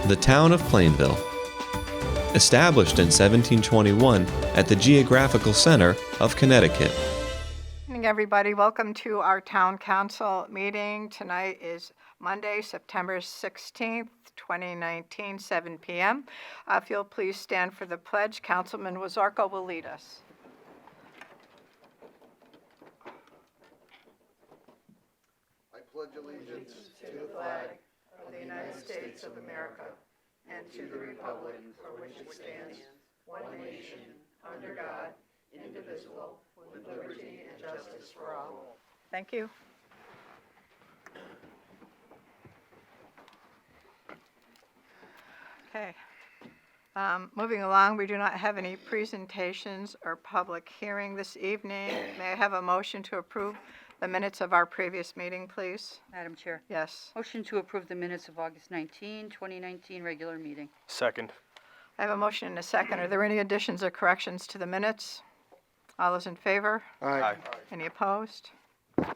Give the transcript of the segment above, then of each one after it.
The town of Plainville. Established in 1721 at the geographical center of Connecticut. Good evening, everybody. Welcome to our town council meeting. Tonight is Monday, September 16th, 2019, 7 p.m. If you'll please stand for the pledge, Councilman Wazarko will lead us. I pledge allegiance To the flag of the United States of America and to the republic for which it stands, one nation, under God, indivisible, with liberty and justice for all. Thank you. Okay. Moving along, we do not have any presentations or public hearing this evening. May I have a motion to approve the minutes of our previous meeting, please? Madam Chair, Yes. motion to approve the minutes of August 19, 2019 regular meeting. Second. I have a motion and a second. Are there any additions or corrections to the minutes? All those in favor? Aye. Any opposed?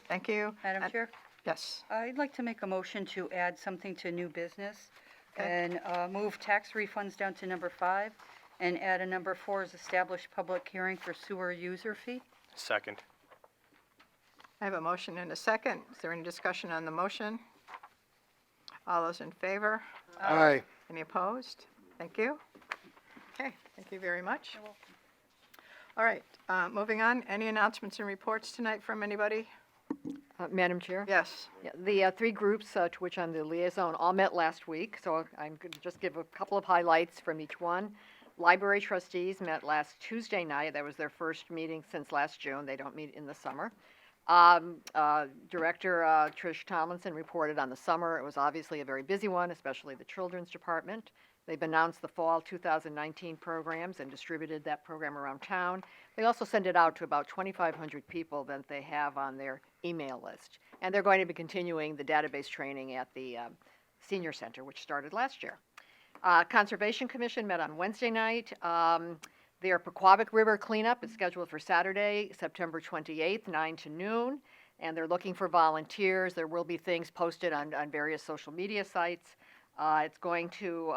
Thank you. Madam Chair, Yes. I'd like to make a motion to add something to new business Okay. and move tax refunds down to number 5 and add a number 4 as established public hearing for sewer user fee. Second. I have a motion and a second. Is there any discussion on the motion? All those in favor? Aye. Any opposed? Thank you. Okay, thank you very much. All right, moving on. Any announcements and reports tonight from anybody? Madam Chair? Yes. Yeah, the three groups to which I'm the liaison all met last week, so I'm going to just give a couple of highlights from each one. Library trustees met last Tuesday night. That was their first meeting since last June. They don't meet in the summer. Director Trish Tomlinson reported on the summer. It was obviously a very busy one, especially the children's department. They've announced the fall 2019 programs and distributed that program around town. They also sent it out to about 2,500 people that they have on their email list. And they're going to be continuing the database training at the senior center, which started last year. Conservation Commission met on Wednesday night. Their Pequabic River cleanup is scheduled for Saturday, September 28th, 9 to noon. And they're looking for volunteers. There will be things posted on various social media sites. It's going to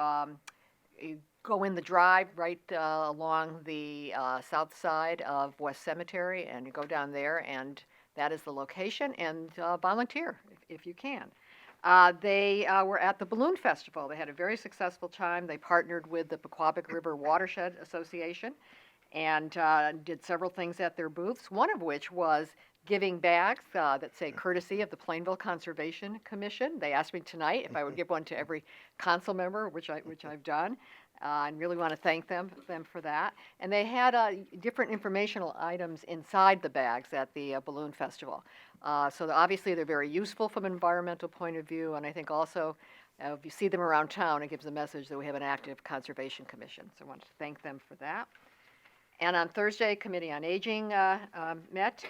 go in the drive right along the south side of West Cemetery, and you go down there, and that is the location, and volunteer if you can. They were at the Balloon Festival. They had a very successful time. They partnered with the Pequabic River Watershed Association and did several things at their booths, one of which was giving bags that say courtesy of the Plainville Conservation Commission. They asked me tonight if I would give one to every council member, which I've done. I really want to thank them for that. And they had different informational items inside the bags at the Balloon Festival. So obviously they're very useful from an environmental point of view, and I think also if you see them around town, it gives a message that we have an active Conservation Commission. So I want to thank them for that. And on Thursday, Committee on Aging met.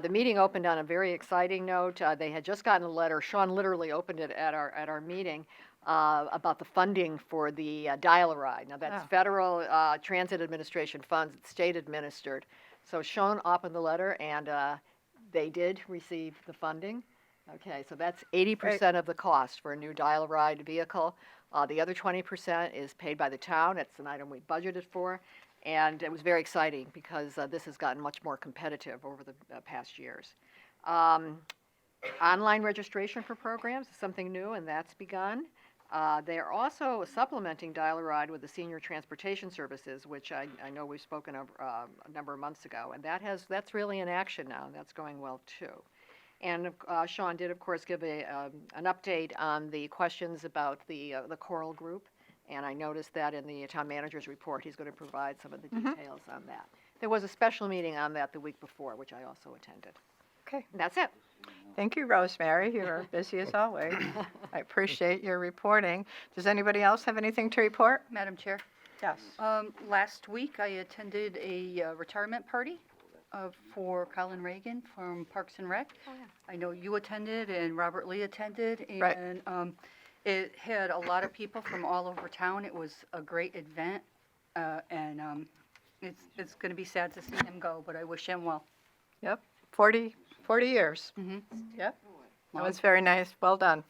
The meeting opened on a very exciting note. They had just gotten a letter. Sean literally opened it at our meeting about the funding for the dial-a-ride. Now that's federal transit administration funds. It's state administered. So Sean opened the letter, and they did receive the funding. Okay, so that's 80% of the cost for a new dial-a-ride vehicle. The other 20% is paid by the town. It's an item we budgeted for. And it was very exciting because this has gotten much more competitive over the past years. Online registration for programs is something new, and that's begun. They are also supplementing Dial-a-Ride with the senior transportation services, which I know we've spoken of a number of months ago, and that's really in action now, and that's going well too. And Sean did, of course, give an update on the questions about the Coral Group. And I noticed that in the town manager's report, he's going to provide some of the details on that. There was a special meeting on that the week before, which I also attended. Okay. And that's it. Thank you, Rosemary. You're busy as always. I appreciate your reporting. Does anybody else have anything to report? Madam Chair, Yes. last week I attended a retirement party for Colin Reagan from Parks and Rec. Oh, yeah. I know you attended and Robert Lee attended, Right. and it had a lot of people from all over town. It was a great event, and it's going to be sad to see him go, but I wish him well. Yep. 40 years. Mm-hmm. Yep. That was very nice. Well done.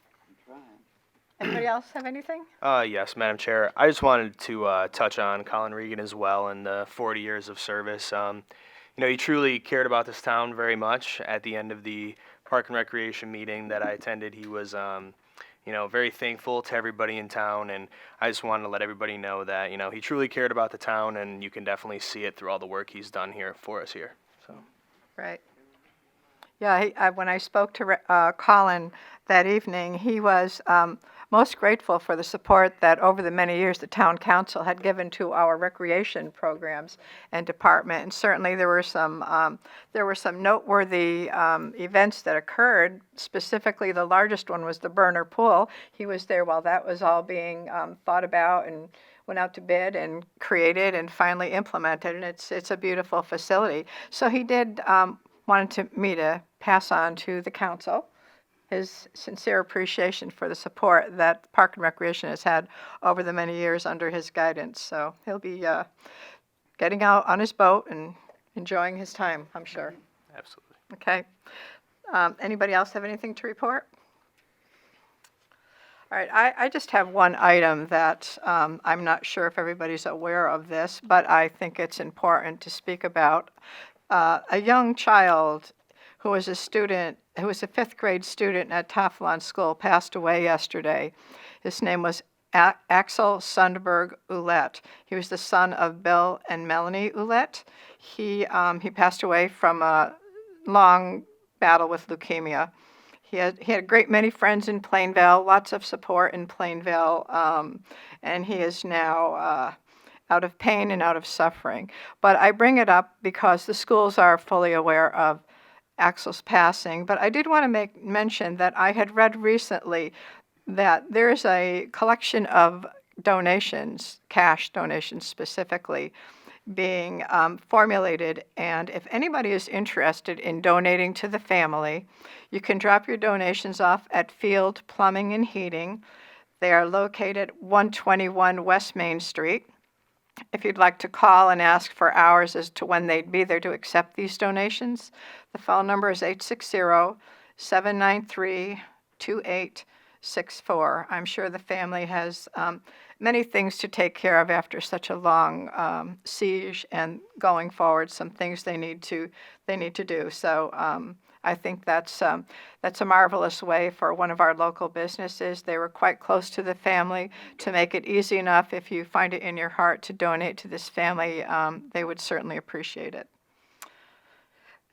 Anybody else have anything? Yes, Madam Chair. I just wanted to touch on Colin Regan as well and the 40 years of service. He truly cared about this town very much. At the end of the Park and Recreation meeting that I attended, he was, very thankful to everybody in town, and I just wanted to let everybody know that, he truly cared about the town, and you can definitely see it through all the work he's done here for us here. So. Right. Yeah, when I spoke to Colin that evening, he was most grateful for the support that over the many years the town council had given to our recreation programs and department. And certainly there were some noteworthy events that occurred. Specifically, the largest one was the burner pool. He was there while that was all being thought about and went out to bid and created and finally implemented. And it's a beautiful facility. So he did wanted me to pass on to the council his sincere appreciation for the support that Park and Recreation has had over the many years under his guidance. So he'll be getting out on his boat and enjoying his time, I'm sure. Absolutely. Okay. Anybody else have anything to report? All right, I just have one item that I'm not sure if everybody's aware of this, but I think it's important to speak about. A young child who was a fifth grade student at Taflon School passed away yesterday. His name was Axel Sundberg Ouellette. He was the son of Bill and Melanie Ouellette. He passed away from a long battle with leukemia. He had a great many friends in Plainville, lots of support in Plainville, and he is now out of pain and out of suffering. But I bring it up because the schools are fully aware of Axel's passing. But I did want to make mention that I had read recently that there is a collection of donations, cash donations specifically, being formulated. And if anybody is interested in donating to the family, you can drop your donations off at Field Plumbing and Heating. They are located at 121 West Main Street. If you'd like to call and ask for hours as to when they'd be there to accept these donations, the phone number is 860-793-2864. I'm sure the family has many things to take care of after such a long siege, and going forward, some things they need to do. So I think that's a marvelous way for one of our local businesses. They were quite close to the family to make it easy enough. If you find it in your heart to donate to this family, they would certainly appreciate it.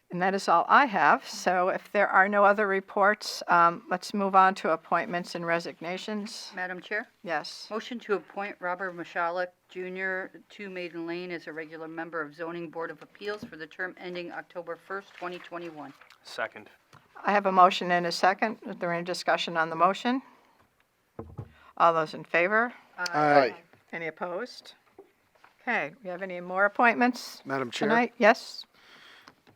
And that is all I have. So if there are no other reports, let's move on to appointments and resignations. Madam Chair? Yes. Motion to appoint Robert Michalek Jr. to Maiden Lane as a regular member of Zoning Board of Appeals for the term ending October 1st, 2021. Second. I have a motion and a second. Is there any discussion on the motion? All those in favor? Aye. Any opposed? Okay, we have any more appointments Madam Chair, tonight? Yes?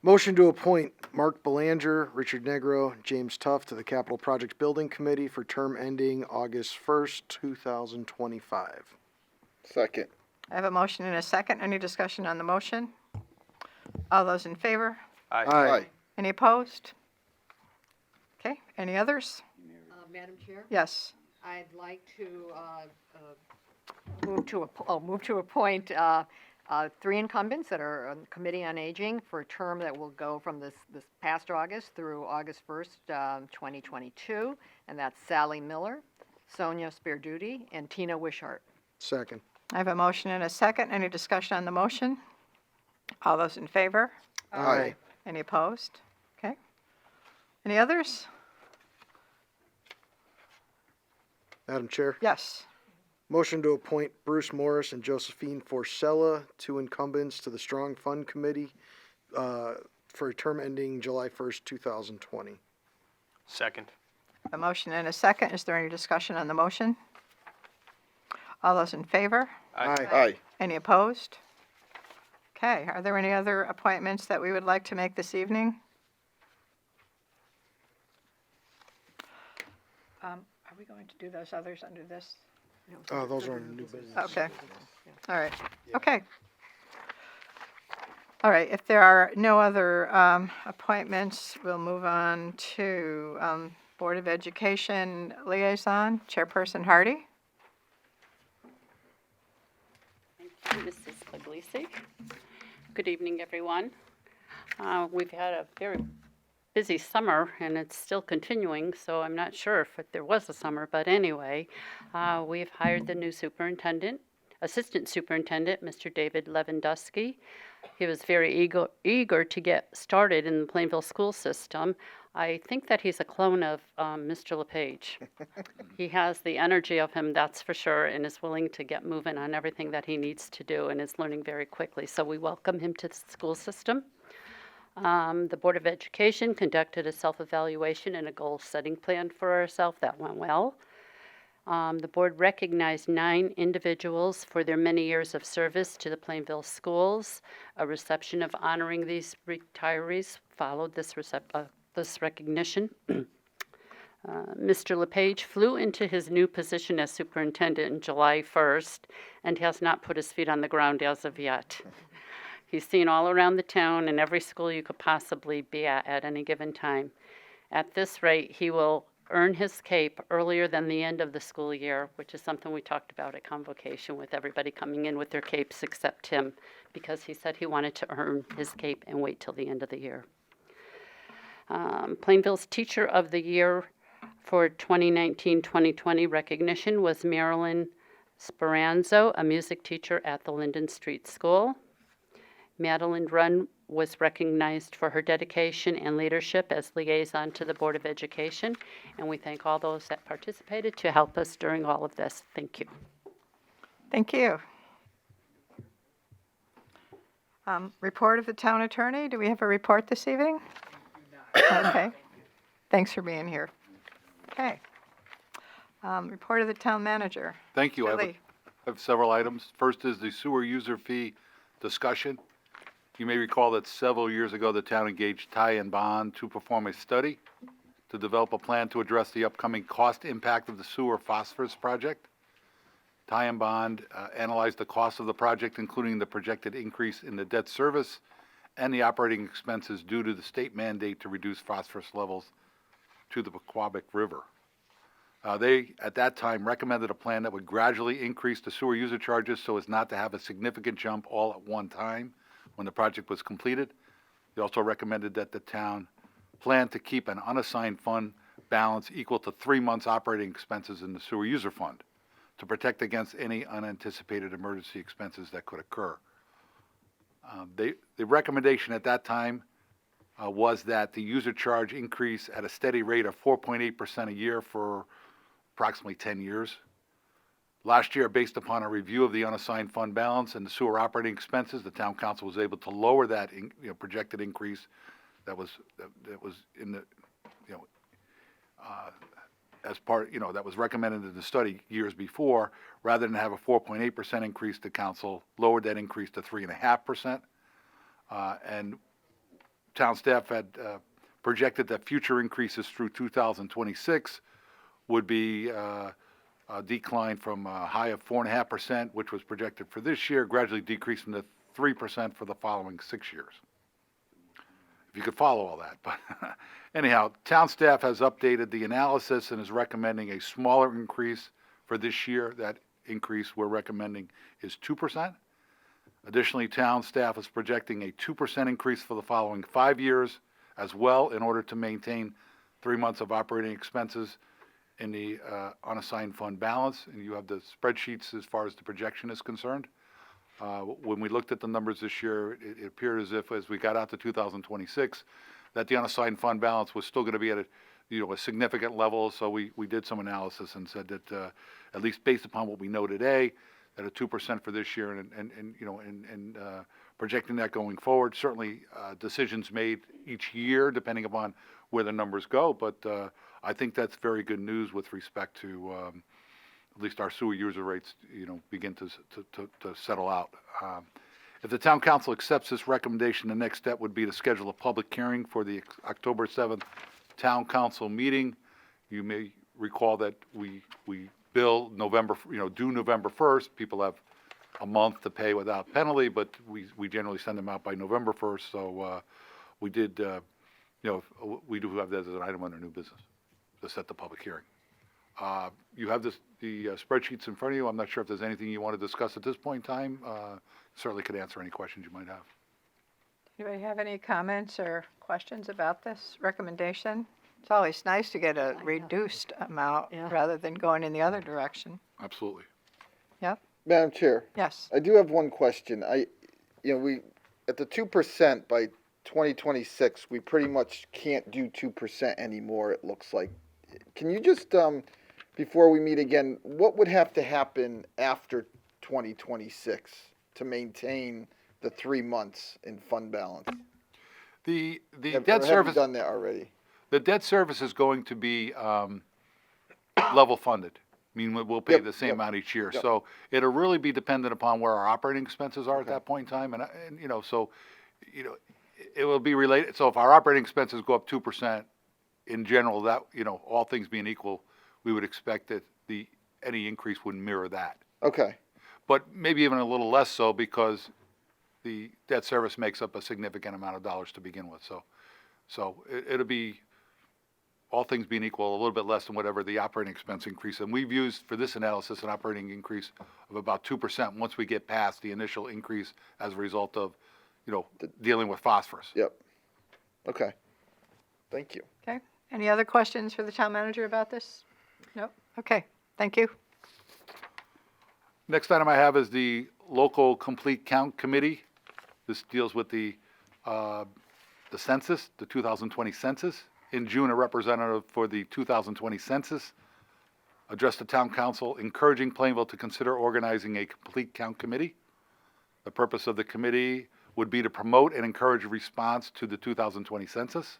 motion to appoint Mark Belanger, Richard Negro, James Tuff to the Capital Projects Building Committee for term ending August 1st, 2025. Second. I have a motion and a second. Any discussion on the motion? All those in favor? Aye. Any opposed? Okay, any others? Madam Chair, Yes. I'd like to move to appoint three incumbents that are on the Committee on Aging for a term that will go from this past August through August 1st, 2022, and that's Sally Miller, Sonia Sperduti, and Tina Wishart. Second. I have a motion and a second. Any discussion on the motion? All those in favor? Aye. Any opposed? Okay. Any others? Madam Chair, Yes. motion to appoint Bruce Morris and Josephine Forcella, two incumbents, to the Strong Fund Committee for a term ending July 1st, 2020. Second. A motion and a second. Is there any discussion on the motion? All those in favor? Aye. Any opposed? Okay, are there any other appointments that we would like to make this evening? Are we going to do those others under this? Those are new business. Okay, all right, okay. All right, if there are no other appointments, we'll move on to Board of Education Liaison, Chairperson Hardy. Thank you, Mrs. Puglisi. Good evening, everyone. We've had a very busy summer, and it's still continuing, so I'm not sure if there was a summer, but anyway, we've hired the new assistant superintendent, Mr. David Lewandowski. He was very eager to get started in the Plainville school system. I think that he's a clone of Mr. LePage. He has the energy of him, that's for sure, and is willing to get moving on everything that he needs to do and is learning very quickly. So we welcome him to the school system. The Board of Education conducted a self-evaluation and a goal-setting plan for ourselves. That went well. The board recognized 9 individuals for their many years of service to the Plainville schools. A reception of honoring these retirees followed this recognition. Mr. LePage flew into his new position as superintendent on July 1st and has not put his feet on the ground as of yet. He's seen all around the town and every school you could possibly be at any given time. At this rate, he will earn his CAPE earlier than the end of the school year, which is something we talked about at convocation with everybody coming in with their CAPEs except him, because he said he wanted to earn his CAPE and wait till the end of the year. Plainville's Teacher of the Year for 2019-2020 recognition was Marilyn Speranzo, a music teacher at the Linden Street School. Madeline Runn was recognized for her dedication and leadership as liaison to the Board of Education, and we thank all those that participated to help us during all of this. Thank you. Thank you. Report of the town attorney. Do we have a report this evening? Okay. Thanks for being here. Okay. Report of the town manager. Thank you. I Billy. have several items. First is the sewer user fee discussion. You may recall that several years ago, the town engaged Ty and Bond to perform a study to develop a plan to address the upcoming cost impact of the sewer phosphorus project. Ty and Bond analyzed the cost of the project, including the projected increase in the debt service and the operating expenses due to the state mandate to reduce phosphorus levels to the Pequabic River. They, at that time, recommended a plan that would gradually increase the sewer user charges so as not to have a significant jump all at one time when the project was completed. They also recommended that the town plan to keep an unassigned fund balance equal to 3 months' operating expenses in the sewer user fund to protect against any unanticipated emergency expenses that could occur. The recommendation at that time was that the user charge increase at a steady rate of 4.8% a year for approximately 10 years. Last year, based upon a review of the unassigned fund balance and the sewer operating expenses, the town council was able to lower that projected increase that was in the as part that was recommended in the study years before. Rather than have a 4.8% increase, the council lowered that increase to 3.5%. And town staff had projected that future increases through 2026 would be a decline from a high of 4.5%, which was projected for this year, gradually decreasing to 3% for the following 6 years. If you could follow all that. But anyhow, town staff has updated the analysis and is recommending a smaller increase for this year. That increase we're recommending is 2%. Additionally, town staff is projecting a 2% increase for the following 5 years as well in order to maintain 3 months of operating expenses in the unassigned fund balance. And you have the spreadsheets as far as the projection is concerned. When we looked at the numbers this year, it appeared as if as we got out to 2026, that the unassigned fund balance was still going to be at a significant level. So we did some analysis and said that at least based upon what we know today, at a 2% for this year and projecting that going forward. Certainly decisions made each year depending upon where the numbers go, but I think that's very good news with respect to at least our sewer user rates begin to settle out. If the town council accepts this recommendation, the next step would be to schedule a public hearing for the October 7th town council meeting. You may recall that we bill November, due November 1st. People have a month to pay without penalty, but we generally send them out by November 1st. So we do have that as an item under new business. to set the public hearing. You have the spreadsheets in front of you. I'm not sure if there's anything you want to discuss at this point in time. Certainly could answer any questions you might have. Anybody have any comments or questions about this recommendation? It's always nice to get a reduced amount Yeah. rather than going in the other direction. Absolutely. Yep, Madam Chair, yes. I do have one question. We, at the 2% by 2026, we pretty much can't do 2% anymore, it looks like. Can you just, before we meet again, what would have to happen after 2026 to maintain the 3 months in fund balance? The Have debt you service, done that already? the debt service is going to be level funded. I mean, we'll pay Yep, the same yep, amount each year. yep. So it'll really be dependent upon where our operating expenses are at Okay. that point in time. And it will be related. So if our operating expenses go up 2%, in general, that, all things being equal, we would expect that any increase would mirror that. Okay, But maybe even a little less so because the debt service makes up a significant amount of dollars to begin with. So it'll be, all things being equal, a little bit less than whatever the operating expense increase. And we've used, for this analysis, an operating increase of about 2% once we get past the initial increase as a result of, dealing with phosphorus. yep. Okay. Thank you. Okay, any other questions for the town manager about this? Nope, okay, thank you. Next item I have is the local complete count committee. This deals with the census, the 2020 census. In June, a representative for the 2020 census addressed the town council encouraging Plainville to consider organizing a complete count committee. The purpose of the committee would be to promote and encourage a response to the 2020 census.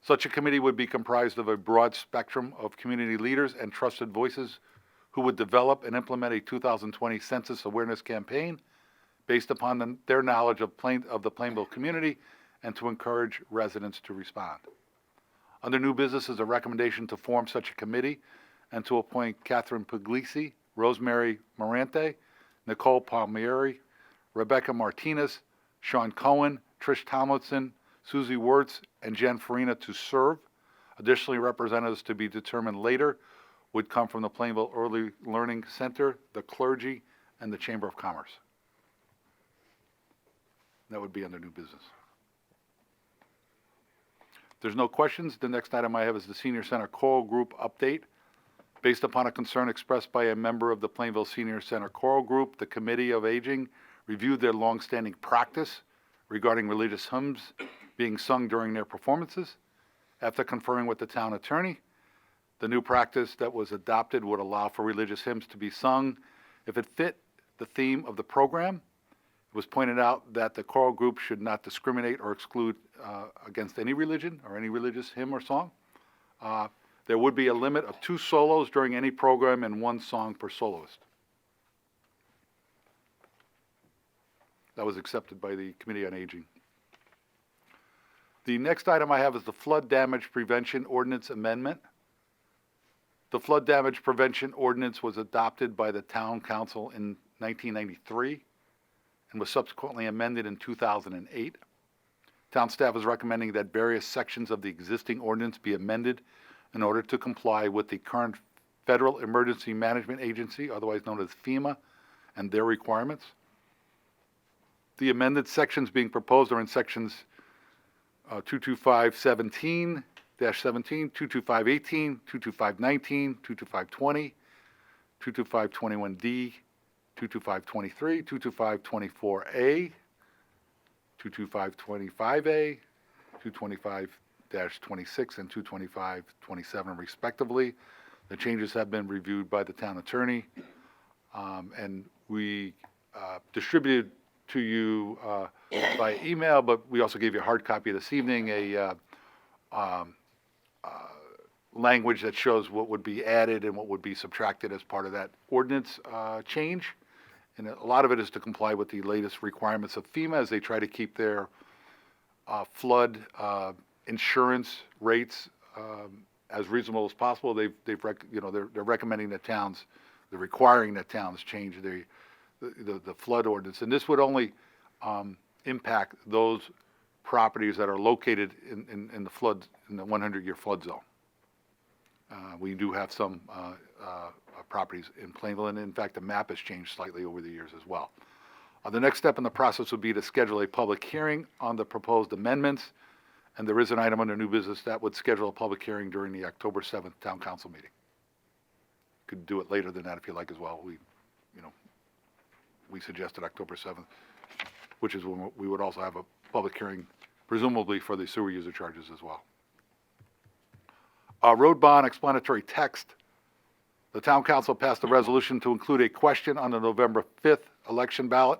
Such a committee would be comprised of a broad spectrum of community leaders and trusted voices who would develop and implement a 2020 census awareness campaign based upon their knowledge of the Plainville community and to encourage residents to respond. Under new business is a recommendation to form such a committee and to appoint Catherine Puglisi, Rosemary Morante, Nicole Palmieri, Rebecca Martinez, Sean Cohen, Trish Tomlinson, Susie Wirtz, and Jen Farina to serve. Additionally, representatives to be determined later would come from the Plainville Early Learning Center, the clergy, and the Chamber of Commerce. That would be under new business. If there's no questions, the next item I have is the Senior Center Choral Group update. Based upon a concern expressed by a member of the Plainville Senior Center Choral Group, the Committee of Aging reviewed their longstanding practice regarding religious hymns being sung during their performances. After conferring with the town attorney, the new practice that was adopted would allow for religious hymns to be sung if it fit the theme of the program. It was pointed out that the choral group should not discriminate or exclude against any religion or any religious hymn or song. There would be a limit of 2 solos during any program and 1 song per soloist. That was accepted by the Committee on Aging. The next item I have is the Flood Damage Prevention Ordinance Amendment. The Flood Damage Prevention Ordinance was adopted by the Town Council in 1993 and was subsequently amended in 2008. Town staff is recommending that various sections of the existing ordinance be amended in order to comply with the current Federal Emergency Management Agency, otherwise known as FEMA, and their requirements. The amended sections being proposed are in sections 22517-17, 22518, 22519, 22520, 22521D, 22523, 22524A, 22525A, 225-26, and 225-27 respectively. The changes have been reviewed by the town attorney, and we distributed to you by email, but we also gave you a hard copy this evening, a language that shows what would be added and what would be subtracted as part of that ordinance change. And a lot of it is to comply with the latest requirements of FEMA as they try to keep their flood insurance rates as reasonable as possible. They're recommending that towns, they're requiring that towns change the flood ordinance, and this would only impact those properties that are located in the 100-year flood zone. We do have some properties in Plainville, and in fact, the map has changed slightly over the years as well. The next step in the process would be to schedule a public hearing on the proposed amendments, and there is an item under new business that would schedule a public hearing during the October 7th Town Council meeting. Could do it later than that if you like as well. We suggested October 7th, which is when we would also have a public hearing, presumably for the sewer user charges as well. Road bond explanatory text. The Town Council passed a resolution to include a question on the November 5th election ballot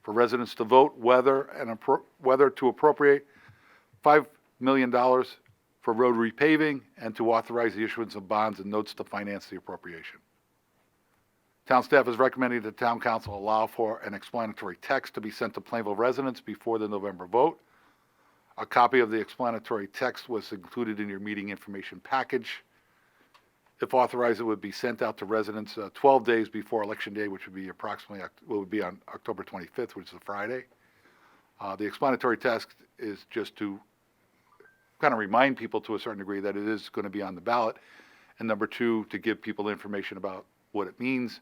for residents to vote whether to appropriate $5 million for road repaving and to authorize the issuance of bonds and notes to finance the appropriation. Town staff is recommending that the Town Council allow for an explanatory text to be sent to Plainville residents before the November vote. A copy of the explanatory text was included in your meeting information package. If authorized, it would be sent out to residents 12 days before Election Day, which would be on October 25th, which is a Friday. The explanatory text is just to kind of remind people to a certain degree that it is going to be on the ballot, and number two, to give people information about what it means.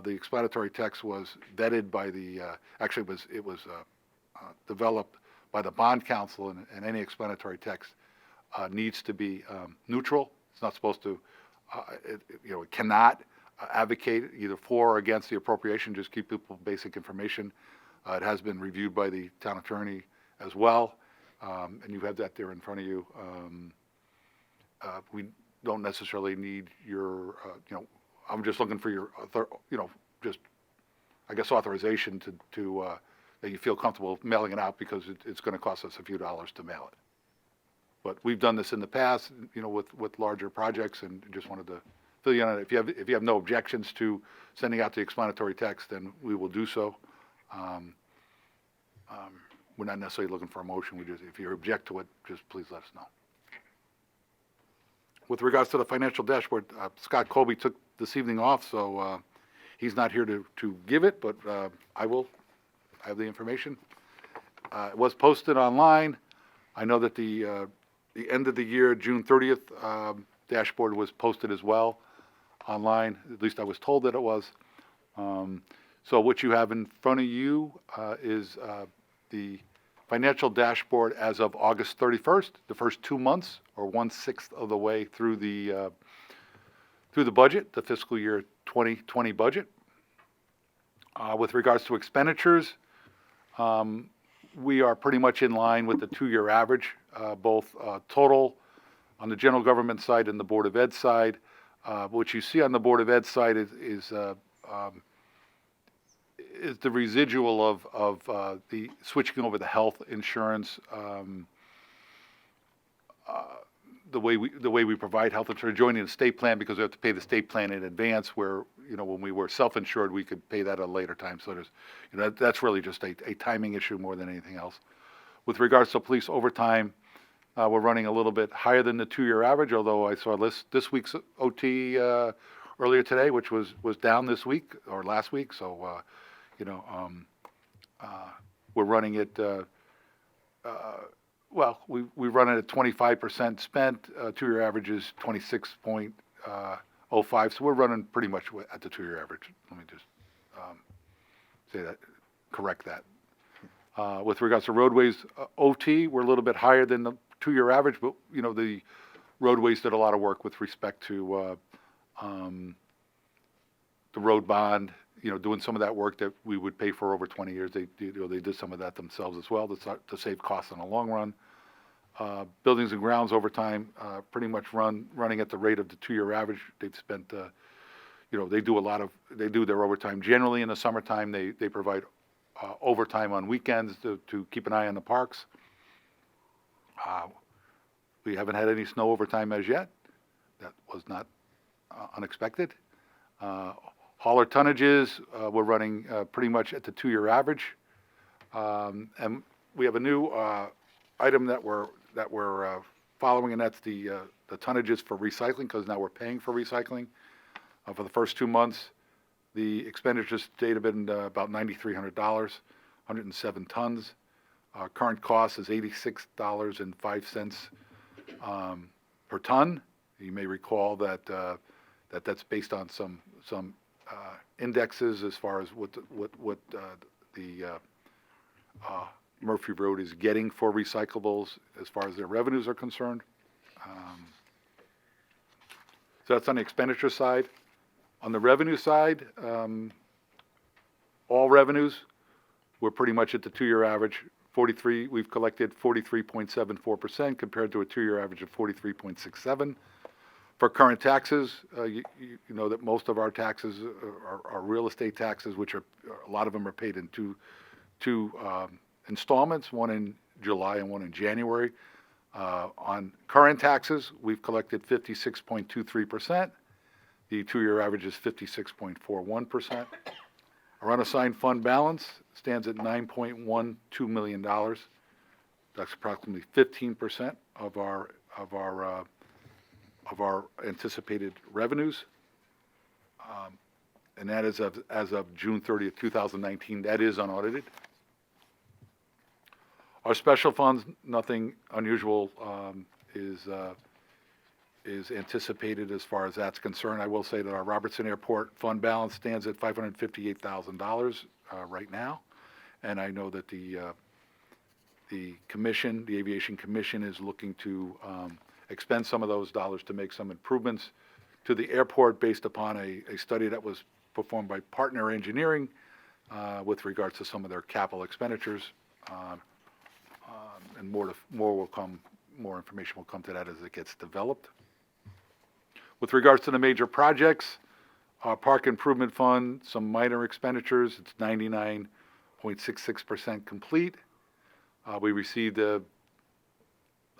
The explanatory text was vetted by the, it was developed by the bond counsel, and any explanatory text needs to be neutral. It's not supposed to, it cannot advocate either for or against the appropriation, just give people basic information. It has been reviewed by the town attorney as well, and you have that there in front of you. We don't necessarily need your, I'm just looking for your, authorization to that you feel comfortable mailing it out, because it's going to cost us a few dollars to mail it. But we've done this in the past, with larger projects, and just wanted to fill you in on it. If you have no objections to sending out the explanatory text, then we will do so. We're not necessarily looking for a motion. If you object to it, just please let us know. With regards to the financial dashboard, Scott Colby took this evening off, so he's not here to give it, but I will. I have the information. It was posted online. I know that the end of the year, June 30th, dashboard was posted as well online. At least I was told that it was. So what you have in front of you is the financial dashboard as of August 31st, the first 2 months, or 1/6 of the way through the budget, the fiscal year 2020 budget. With regards to expenditures, we are pretty much in line with the 2-year average, both total on the general government side and the Board of Ed side. What you see on the Board of Ed side is the residual of the switching over the health insurance, the way we provide health insurance, joining the state plan, because we have to pay the state plan in advance, where when we were self-insured, we could pay that at a later time. So there's that's really just a timing issue more than anything else. With regards to police overtime, we're running a little bit higher than the 2-year average, although I saw this week's OT earlier today, which was down this week or last week. So we're running at we run it at 25% spent. 2-year average is 26.05, so we're running pretty much at the 2-year average. Let me just say that, correct that. With regards to roadways OT, we're a little bit higher than the 2-year average, but the roadways did a lot of work with respect to the road bond. Doing some of that work that we would pay for over 20 years. They did some of that themselves as well to save costs in the long run. Buildings and grounds overtime pretty much running at the rate of the 2-year average. They've spent, they do their overtime generally in the summertime. They provide overtime on weekends to keep an eye on the parks. We haven't had any snow overtime as yet. That was not unexpected. Hauler tonnages, we're running pretty much at the 2-year average. And we have a new item that we're following, and that's the tonnages for recycling, because now we're paying for recycling. For the first 2 months, the expenditures to date have been about $9,300, 107 tons. Current cost is $86.05 per ton. You may recall that that's based on some indexes as far as what the Murphy Road is getting for recyclables as far as their revenues are concerned. So that's on the expenditure side. On the revenue side, all revenues, we're pretty much at the 2-year average. We've collected 43.74% compared to a 2-year average of 43.67. For current taxes, you know that most of our taxes are real estate taxes, which a lot of them are paid in two installments, one in July and one in January. On current taxes, we've collected 56.23%. The 2-year average is 56.41%. Our unassigned fund balance stands at $9.12 million. That's approximately 15% of our anticipated revenues. And that is as of June 30th, 2019. That is unaudited. Our special funds, nothing unusual is anticipated as far as that's concerned. I will say that our Robertson Airport fund balance stands at $558,000 right now. And I know that the commission, the Aviation Commission, is looking to expend some of those dollars to make some improvements to the airport based upon a study that was performed by Partner Engineering with regards to some of their capital expenditures. And more information will come to that as it gets developed. With regards to the major projects, our Park Improvement Fund, some minor expenditures, it's 99.66% complete. We received a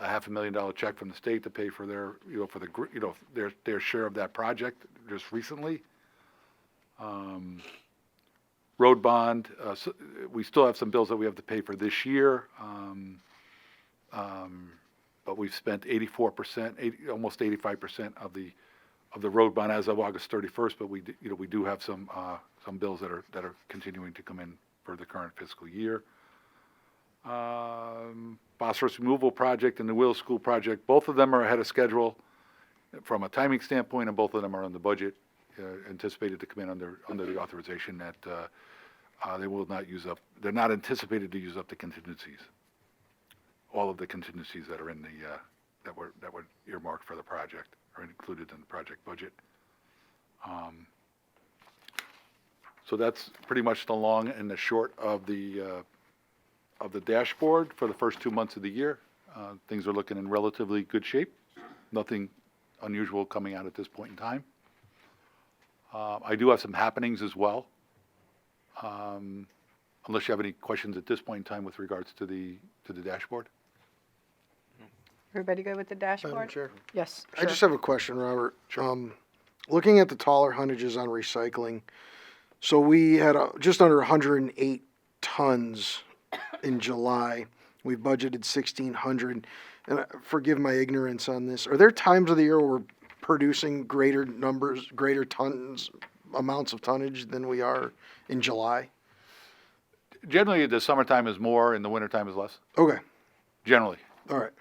$500,000 check from the state to pay for their share of that project just recently. Road bond, we still have some bills that we have to pay for this year, but we've spent 84%, almost 85% of the road bond as of August 31st. But we do have some bills that are continuing to come in for the current fiscal year. Phosphorus removal project and the Will School project, both of them are ahead of schedule from a timing standpoint, and both of them are on the budget, anticipated to come in under the authorization that they will not use up. They're not anticipated to use up the contingencies, all of the contingencies that are in the that were earmarked for the project are included in the project budget. So that's pretty much the long and the short of the dashboard for the first 2 months of the year. Things are looking in relatively good shape. Nothing unusual coming out at this point in time. I do have some happenings as well. Unless you have any questions at this point in time with regards to the dashboard. Everybody good with the Madam dashboard? Chair. Yes, I just have a question, Robert. Looking at the taller tonnages on recycling, so we had just under 108 tons in July. We budgeted 1,600. And forgive my ignorance on this. Are there times of the year where we're producing greater amounts of tonnage than we are in July? Generally, the summertime is more and the wintertime is less. Okay. Generally. All right.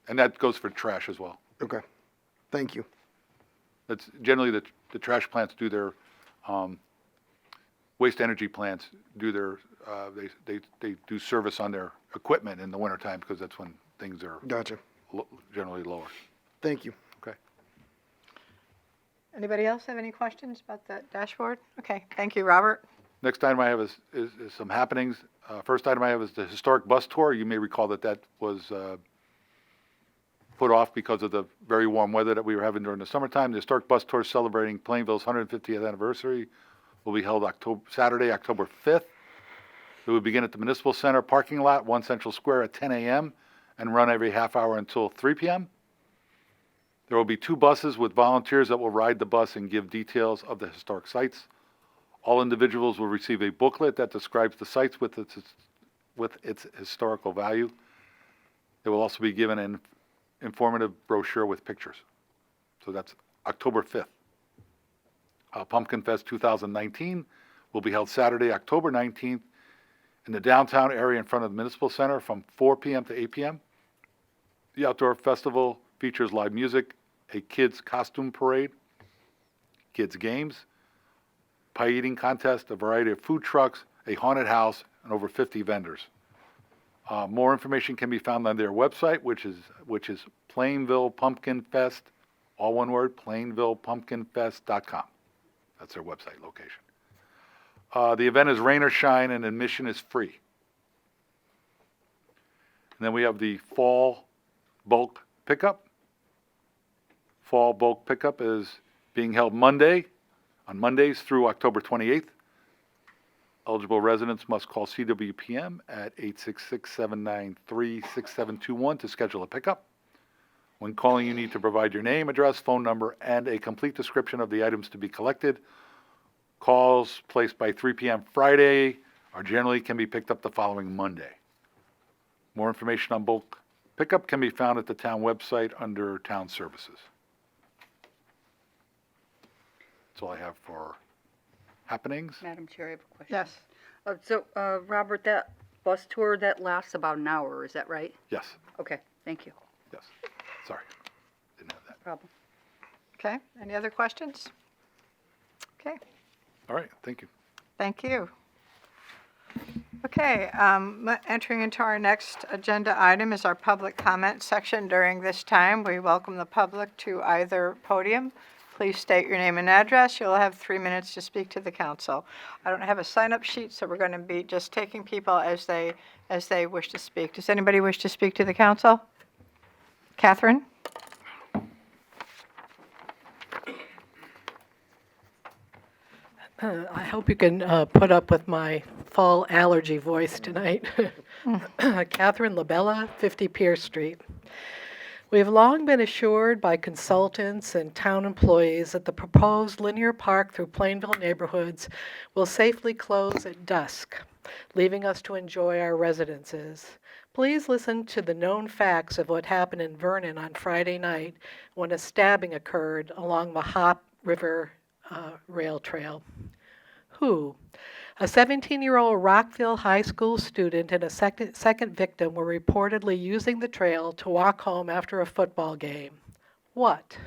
And that goes for trash as well. Okay. Thank you. That's generally the trash plants do their waste energy plants do their they do service on their equipment in the wintertime because that's when things are Gotcha. Generally lower. Thank you. Okay. Anybody else have any questions about the dashboard? Okay, thank you, Robert. Next item I have is some happenings. First item I have is the historic bus tour. You may recall that was put off because of the very warm weather that we were having during the summertime. The historic bus tour celebrating Plainville's 150th anniversary will be held Saturday, October 5th. It will begin at the Municipal Center parking lot, 1 Central Square at 10 a.m. and run every half hour until 3 p.m. There will be 2 buses with volunteers that will ride the bus and give details of the historic sites. All individuals will receive a booklet that describes the sites with its historical value. They will also be given an informative brochure with pictures. So that's October 5th. Pumpkin Fest 2019 will be held Saturday, October 19th in the downtown area in front of the Municipal Center from 4 p.m. to 8 p.m. The outdoor festival features live music, a kids costume parade, kids games, pie eating contest, a variety of food trucks, a haunted house, and over 50 vendors. More information can be found on their website, which is Plainville Pumpkin Fest, all one word, plainvillepumpkinfest.com. That's their website location. The event is rain or shine, and admission is free. And then we have the fall bulk pickup. Fall bulk pickup is being held on Mondays through October 28th. Eligible residents must call CWPM at 866-793-6721 to schedule a pickup. When calling, you need to provide your name, address, phone number, and a complete description of the items to be collected. Calls placed by 3 p.m. Friday can be picked up the following Monday. More information on bulk pickup can be found at the town website under Town Services. That's all I have for happenings. Madam Chair, I have a question. Yes. Robert, that bus tour, that lasts about an hour, is that right? Yes, Okay, thank you. yes. Sorry, didn't have that. Problem. Okay, any other questions? Okay, All right, thank you. thank you. Okay, entering into our next agenda item is our public comment section. During this time, we welcome the public to either podium. Please state your name and address. You'll have 3 minutes to speak to the council. I don't have a sign-up sheet, so we're going to be just taking people as they wish to speak. Does anybody wish to speak to the council? Catherine? I hope you can put up with my fall allergy voice tonight. Catherine Labella, 50 Pierce Street. We have long been assured by consultants and town employees that the proposed linear park through Plainville neighborhoods will safely close at dusk, leaving us to enjoy our residences. Please listen to the known facts of what happened in Vernon on Friday night when a stabbing occurred along the Hop River rail trail. Who? A 17-year-old Rockville High School student and a second victim were reportedly using the trail to walk home after a football game. What?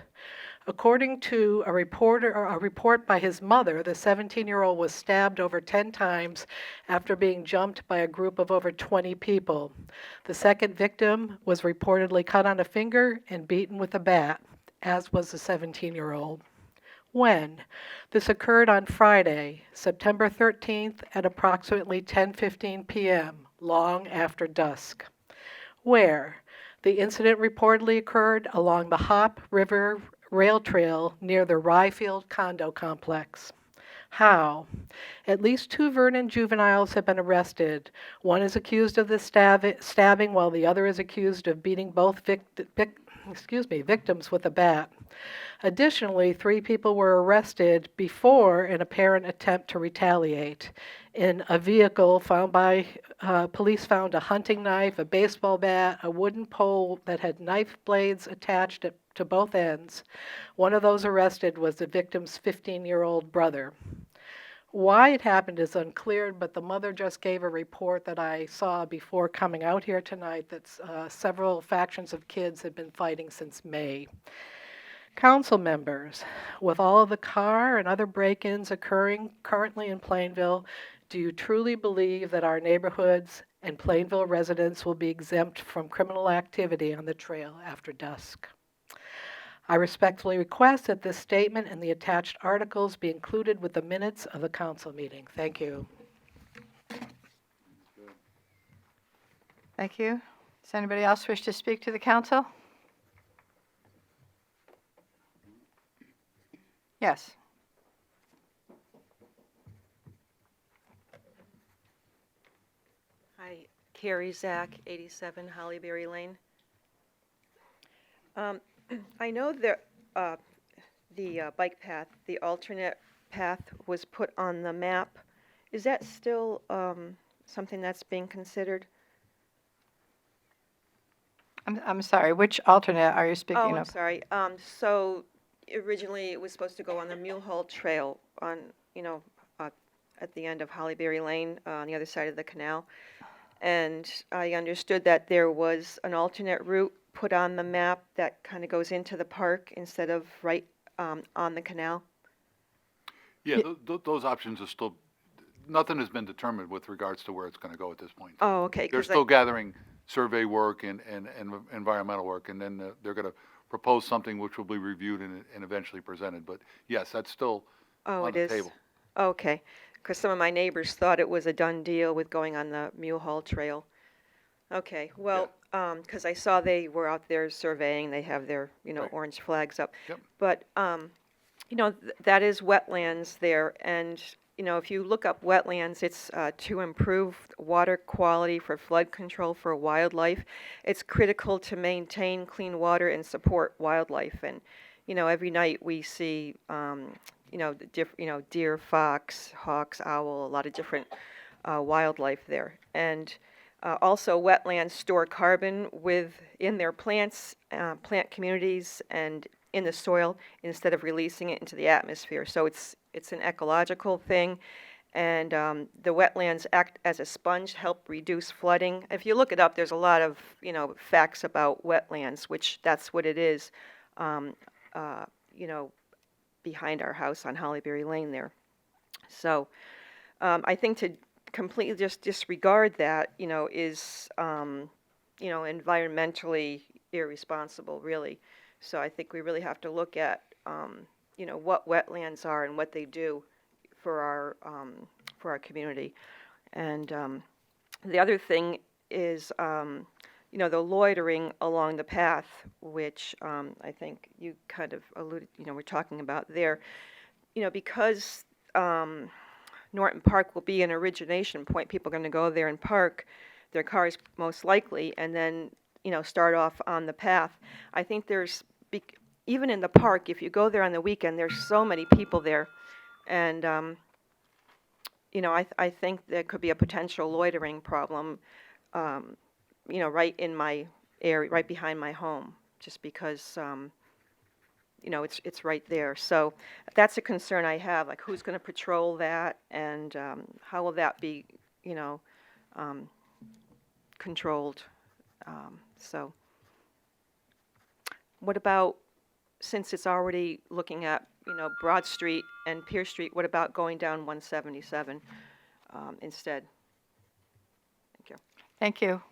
According to a report by his mother, the 17-year-old was stabbed over 10 times after being jumped by a group of over 20 people. The second victim was reportedly cut on a finger and beaten with a bat, as was the 17-year-old. When? This occurred on Friday, September 13th at approximately 10:15 p.m., long after dusk. Where? The incident reportedly occurred along the Hop River Rail Trail near the Ryefield condo complex. How? At least 2 Vernon juveniles have been arrested. One is accused of the stabbing while the other is accused of beating both victims with a bat. Additionally, 3 people were arrested before an apparent attempt to retaliate. In a vehicle police found a hunting knife, a baseball bat, a wooden pole that had knife blades attached to both ends. One of those arrested was the victim's 15-year-old brother. Why it happened is unclear, but the mother just gave a report that I saw before coming out here tonight that several factions of kids had been fighting since May. Council members, with all of the car and other break-ins occurring currently in Plainville, do you truly believe that our neighborhoods and Plainville residents will be exempt from criminal activity on the trail after dusk? I respectfully request that this statement and the attached articles be included with the minutes of the council meeting. Thank you. Thank you. Does anybody else wish to speak to the council? Yes. Hi, Carrie Zach, 87 Hollyberry Lane. I know the bike path, the alternate path was put on the map. Is that still something that's being considered? I'm sorry, which alternate are you speaking Oh, I'm of? sorry. So originally it was supposed to go on the Mule Hole Trail on, at the end of Hollyberry Lane on the other side of the canal. And I understood that there was an alternate route put on the map that kind of goes into the park instead of right on the canal? Yeah, those options are still, nothing has been determined with regards to where it's going to go at this point. Oh, okay. They're 'Cause still gathering survey work and environmental work, and then they're going to propose something which will be reviewed and eventually presented. But yes, that's still Oh, on it the is? table. Okay, because some of my neighbors thought it was a done deal with going on the Mule Hall Trail. Okay, well, because I saw they were out there surveying, they have their, Right. orange flags up. Yep. But, that is wetlands there, and, if you look up wetlands, it's to improve water quality for flood control for wildlife. It's critical to maintain clean water and support wildlife. And, every night we see, deer, fox, hawks, owl, a lot of different wildlife there. And also, wetlands store carbon within their plants, plant communities, and in the soil instead of releasing it into the atmosphere. So it's an ecological thing, and the wetlands act as a sponge, help reduce flooding. If you look it up, there's a lot of facts about wetlands, which that's what it is. Behind our house on Hollyberry Lane there. So I think to completely just disregard that, is, environmentally irresponsible, really. So I think we really have to look at, what wetlands are and what they do for our community. And the other thing is, the loitering along the path, which I think you kind of alluded, we're talking about there. Because Norton Park will be an origination point, people are going to go there and park their cars most likely, and then, start off on the path. I think even in the park, if you go there on the weekend, there's so many people there. And, I think there could be a potential loitering problem, right in my area, right behind my home, just because, it's right there. So that's a concern I have, like who's going to patrol that, and how will that be, controlled? So what about, since it's already looking at, Broad Street and Pierce Street, what about going down 177 instead? Thank you. Thank you.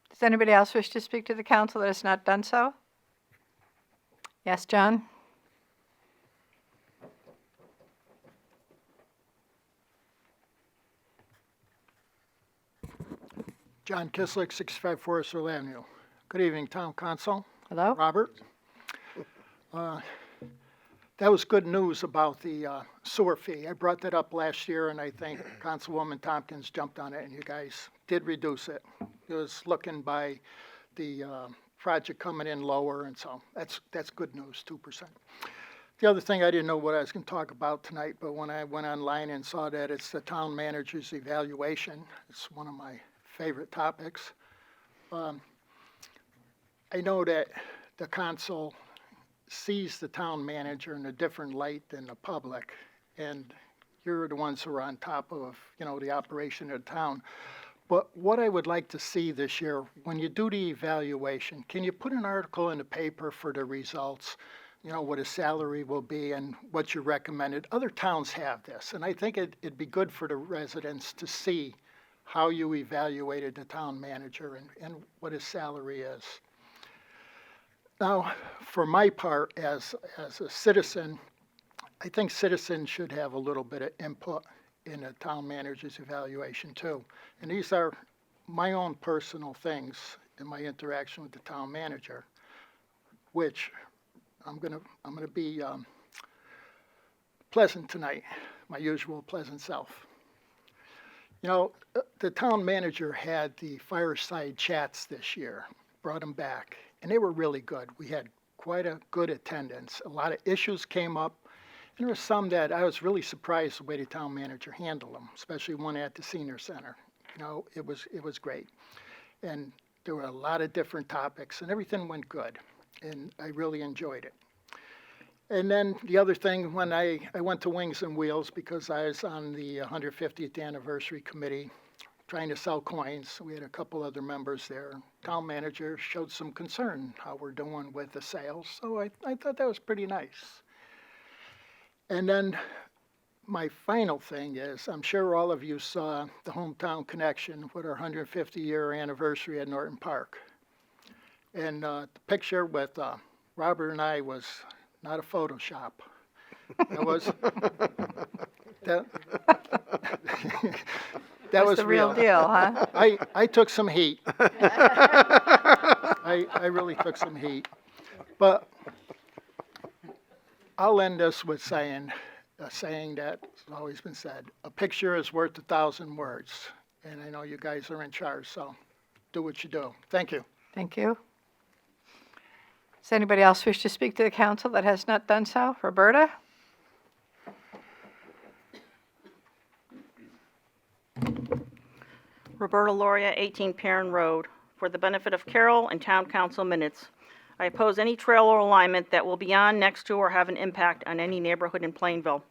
Does anybody else wish to speak to the council that has not done so? Yes, John? John Kislick, 65 Forest Hill Avenue. Good evening, Town Council. Hello? Robert. That was good news about the sewer fee. I brought that up last year, and I think Councilwoman Tompkins jumped on it, and you guys did reduce it. It was looking by the project coming in lower, and so that's good news, 2%. The other thing, I didn't know what I was going to talk about tonight, but when I went online and saw that it's the town manager's evaluation, it's one of my favorite topics. I know that the council sees the town manager in a different light than the public, and you're the ones who are on top of, the operation of the town. But what I would like to see this year, when you do the evaluation, can you put an article in the paper for the results, what a salary will be and what you recommended? Other towns have this, and I think it'd be good for the residents to see how you evaluated the town manager and what his salary is. Now, for my part, as a citizen, I think citizens should have a little bit of input in the town manager's evaluation too. And these are my own personal things in my interaction with the town manager, which I'm gonna be pleasant tonight, my usual pleasant self. The town manager had the fireside chats this year, brought them back, and they were really good. We had quite a good attendance. A lot of issues came up, and there were some that I was really surprised the way the town manager handled them, especially one at the senior center. It was great. And there were a lot of different topics, and everything went good, and I really enjoyed it. And then the other thing, when I went to Wings and Wheels because I was on the 150th anniversary committee, trying to sell coins. We had a couple other members there. Town manager showed some concern how we're doing with the sales, so I thought that was pretty nice. And then my final thing is, I'm sure all of you saw the Hometown Connection with our 150-year anniversary at Norton Park. And the picture with Robert and I was not a Photoshop. It was that, that was the real deal, huh? I took some heat. I really took some heat. But I'll end this with saying a saying that's always been said: a picture is worth 1,000 words. And I know you guys are in charge, so do what you do. Thank you. Thank you. Does anybody else wish to speak to the council that has not done so? Roberta? Roberta Loria, 18 Perrin Road. For the benefit of Carol and Town Council minutes, I oppose any trail or alignment that will be on, next to, or have an impact on any neighborhood in Plainville.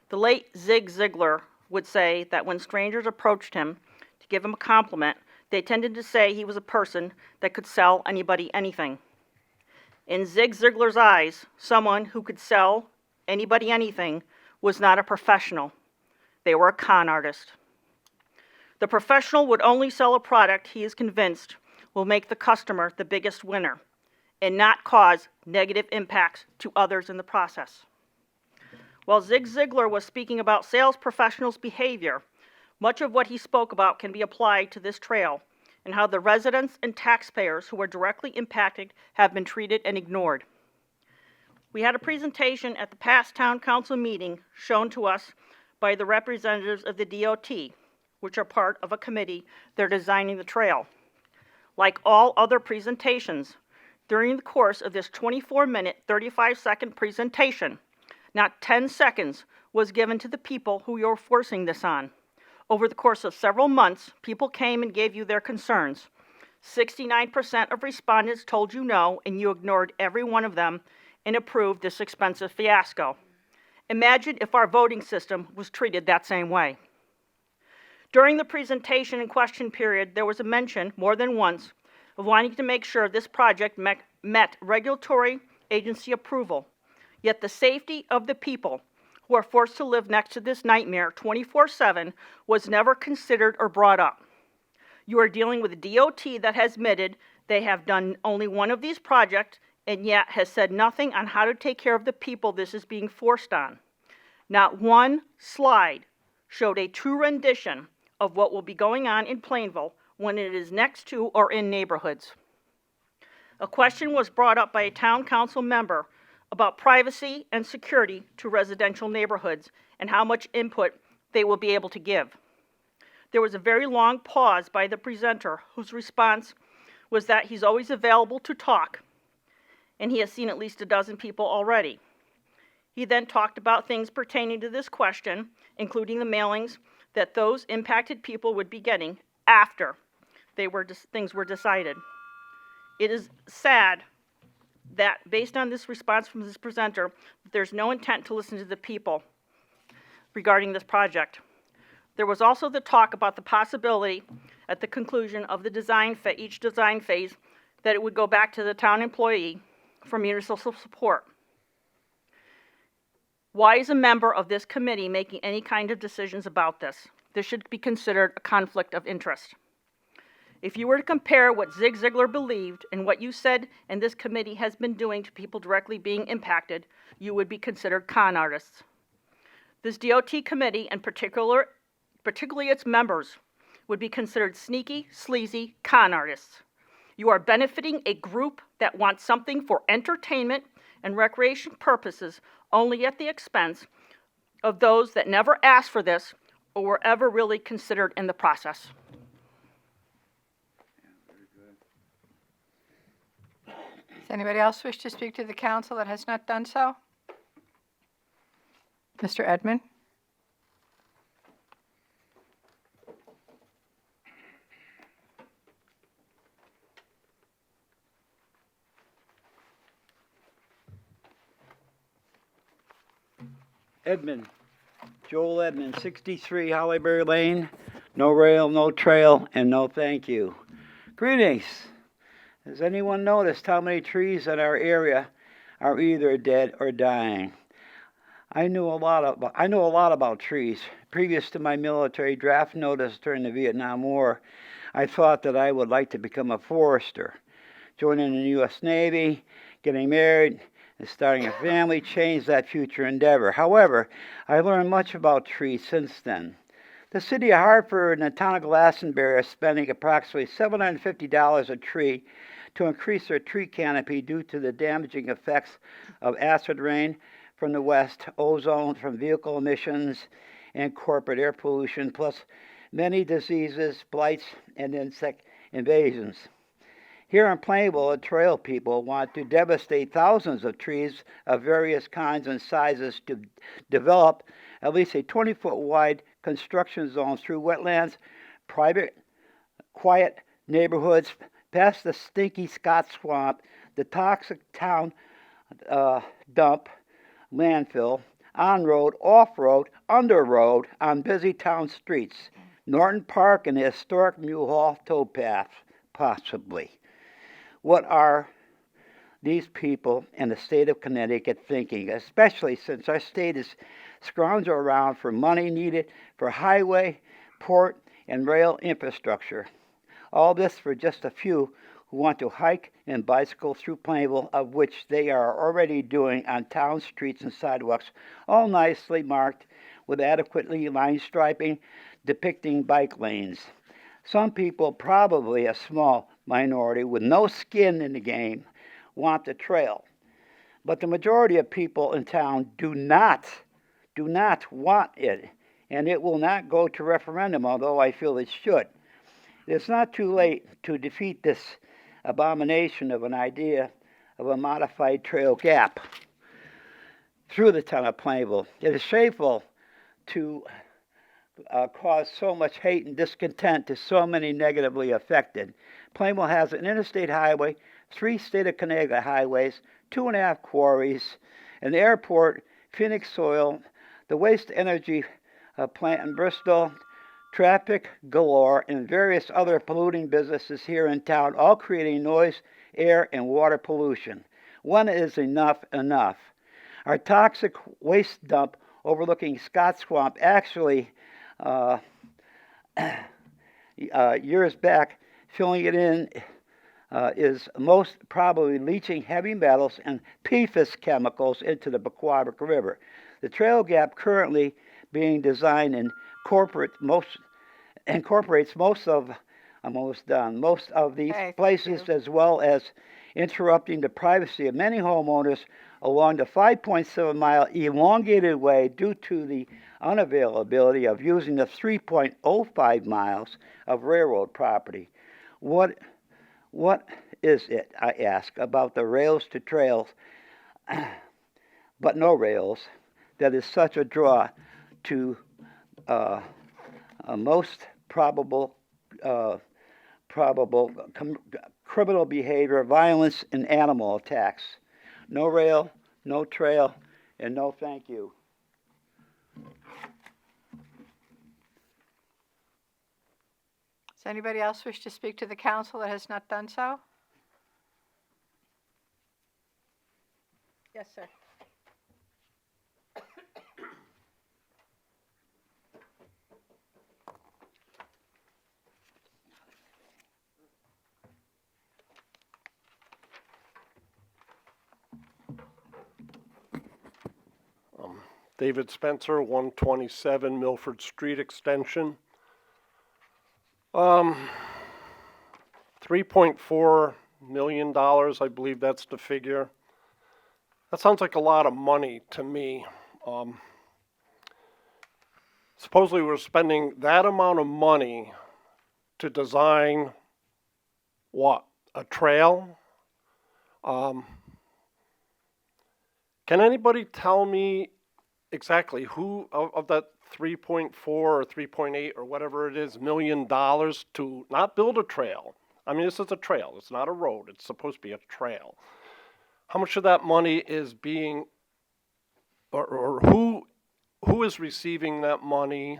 The late Zig Ziglar would say that when strangers approached him to give him a compliment, they tended to say he was a person that could sell anybody anything. In Zig Ziglar's eyes, someone who could sell anybody anything was not a professional. They were a con artist. The professional would only sell a product he is convinced will make the customer the biggest winner and not cause negative impacts to others in the process. While Zig Ziglar was speaking about sales professionals' behavior, much of what he spoke about can be applied to this trail and how the residents and taxpayers who are directly impacted have been treated and ignored. We had a presentation at the past town council meeting shown to us by the representatives of the DOT, which are part of a committee that are designing the trail. Like all other presentations, during the course of this 24-minute, 35-second presentation, not 10 seconds was given to the people who you're forcing this on. Over the course of several months, people came and gave you their concerns. 69% of respondents told you no, and you ignored every one of them and approved this expensive fiasco. Imagine if our voting system was treated that same way. During the presentation and question period, there was a mention, more than once, of wanting to make sure this project met regulatory agency approval. Yet the safety of the people who are forced to live next to this nightmare 24/7 was never considered or brought up. You are dealing with a DOT that has admitted they have done only one of these projects and yet has said nothing on how to take care of the people this is being forced on. Not one slide showed a true rendition of what will be going on in Plainville when it is next to or in neighborhoods. A question was brought up by a town council member about privacy and security to residential neighborhoods and how much input they will be able to give. There was a very long pause by the presenter, whose response was that he's always available to talk, and he has seen at least a dozen people already. He then talked about things pertaining to this question, including the mailings that those impacted people would be getting after things were decided. It is sad that, based on this response from this presenter, there's no intent to listen to the people regarding this project. There was also the talk about the possibility, at the conclusion of the each design phase, that it would go back to the town employee for municipal support. Why is a member of this committee making any kind of decisions about this? This should be considered a conflict of interest. If you were to compare what Zig Ziglar believed and what you said and this committee has been doing to people directly being impacted, you would be considered con artists. This DOT committee, and particularly its members, would be considered sneaky, sleazy con artists. You are benefiting a group that wants something for entertainment and recreation purposes only at the expense of those that never asked for this or were ever really considered in the process. Does anybody else wish to speak to the council that has not done so? Mr. Edmund? Edmund, Joel Edmund, 63 Hollyberry Lane. No rail, no trail, and no thank you. Greetings. Has anyone noticed how many trees in our area are either dead or dying? I know a lot about trees. Previous to my military draft notice during the Vietnam War, I thought that I would like to become a forester. Joining the U.S. Navy, getting married, and starting a family changed that future endeavor. However, I learned much about trees since then. The city of Hartford and the town of Glastonbury are spending approximately $750 a tree to increase their tree canopy due to the damaging effects of acid rain from the west, ozone from vehicle emissions, and corporate air pollution, plus many diseases, blights, and insect invasions. Here in Plainville, the trail people want to devastate thousands of trees of various kinds and sizes to develop at least a 20-foot wide construction zone through wetlands, private, quiet neighborhoods, past the stinky Scott Swamp, the toxic town dump, landfill, on-road, off-road, under-road, on busy town streets, Norton Park and the historic Mule Hall towpath, possibly. What are these people in the state of Connecticut thinking, especially since our state is scrounging around for money needed for highway, port, and rail infrastructure? All this for just a few who want to hike and bicycle through Plainville, of which they are already doing on town streets and sidewalks, all nicely marked with adequately lined striping depicting bike lanes. Some people, probably a small minority with no skin in the game, want the trail. But the majority of people in town do not want it, and it will not go to referendum, although I feel it should. It's not too late to defeat this abomination of an idea of a modified trail gap through the town of Plainville. It is shameful to cause so much hate and discontent to so many negatively affected. Plainville has an interstate highway, 3 state of Connecticut highways, 2.5 quarries, an airport, Phoenix Soil, the waste energy plant in Bristol, traffic galore, and various other polluting businesses here in town, all creating noise, air, and water pollution. When is enough enough? Our toxic waste dump overlooking Scott Swamp actually, years back, filling it in is most probably leaching heavy metals and PFAS chemicals into the Pequawbac River. The trail gap currently being designed incorporates most of these places, as well as interrupting the privacy of many homeowners along the 5.7-mile elongated way due to the unavailability of using the 3.05 miles of railroad property. What is it, I ask, about the rails to trails, but no rails, that is such a draw to most probable criminal behavior, violence, and animal attacks? No rail, no trail, and no thank you. Does anybody else wish to speak to the council that has not done so? Yes, sir. David Spencer, 127 Milford Street Extension. $3.4 million, I believe that's the figure. That sounds like a lot of money to me. Supposedly we're spending that amount of money to design what? A trail? Can anybody tell me exactly who of that 3.4 or 3.8 or whatever it is million dollars to not build a trail? I mean, this is a trail. It's not a road. It's supposed to be a trail. How much of that money is being, or who is receiving that money?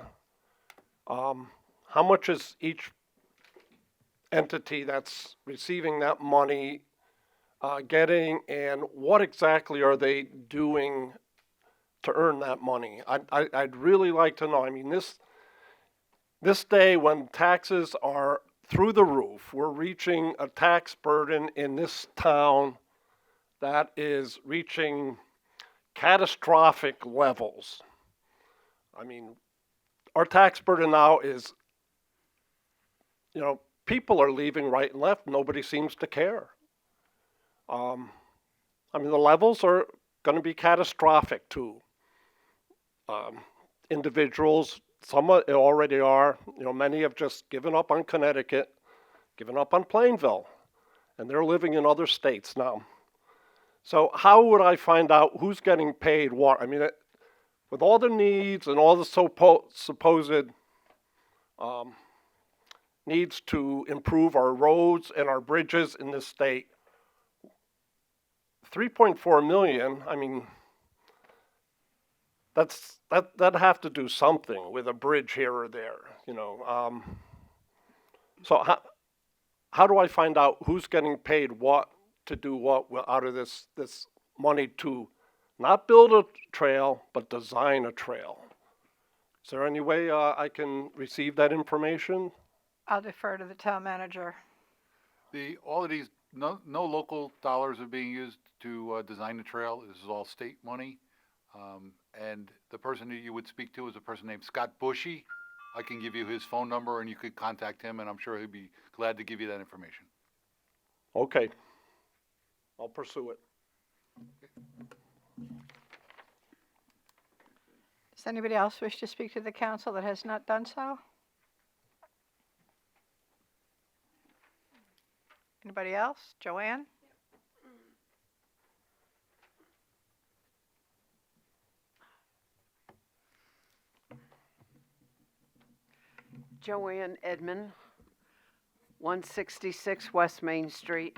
How how much is each entity that's receiving that money getting, and what exactly are they doing to earn that money? I'd really like to know. I mean, this day when taxes are through the roof, we're reaching a tax burden in this town that is reaching catastrophic levels. I mean, our tax burden now is, people are leaving right and left. Nobody seems to care. I mean, the levels are going to be catastrophic to individuals. Some already are. Many have just given up on Connecticut, given up on Plainville, and they're living in other states now. So how would I find out who's getting paid what? I mean, with all the needs and all the supposed needs to improve our roads and our bridges in this state, 3.4 million, I mean, that'd have to do something with a bridge here or there, So how do I find out who's getting paid what to do what out of this money to not build a trail, but design a trail? Is there any way I can receive that information? I'll defer to the town manager. All of these, no local dollars are being used to design the trail. This is all state money. And the person that you would speak to is a person named Scott Bushy. I can give you his phone number and you could contact him, and I'm sure he'd be glad to give you that information. Okay. I'll pursue it. Does anybody else wish to speak to the council that has not done so? Anybody else? Joanne? Joanne Edmond, 166 West Main Street.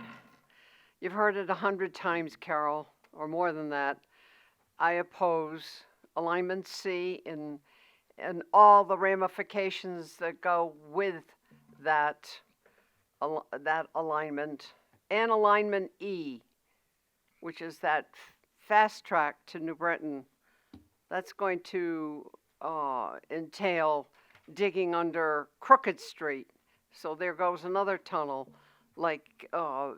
You've heard it 100 times, Carol, or more than that. I oppose Alignment C and all the ramifications that go with that alignment, and Alignment E, which is that fast track to New Britain. That's going to entail digging under Crooked Street. So there goes another tunnel like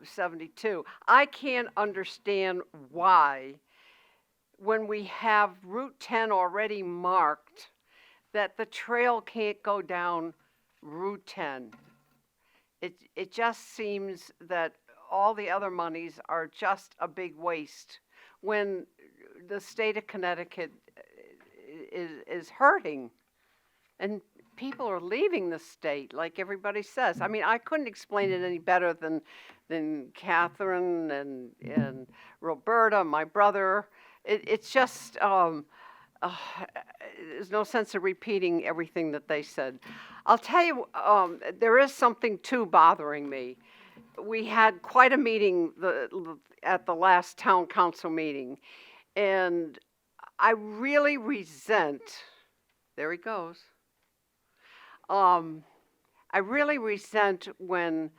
72. I can't understand why, when we have Route 10 already marked, that the trail can't go down Route 10. It just seems that all the other monies are just a big waste when the state of Connecticut is hurting. And people are leaving the state, like everybody says. I mean, I couldn't explain it any better than Catherine and Roberta, my brother. It's just, there's no sense of repeating everything that they said. I'll tell you, there is something too bothering me. We had quite a meeting at the last town council meeting, and I really resent, there he goes. I really resent when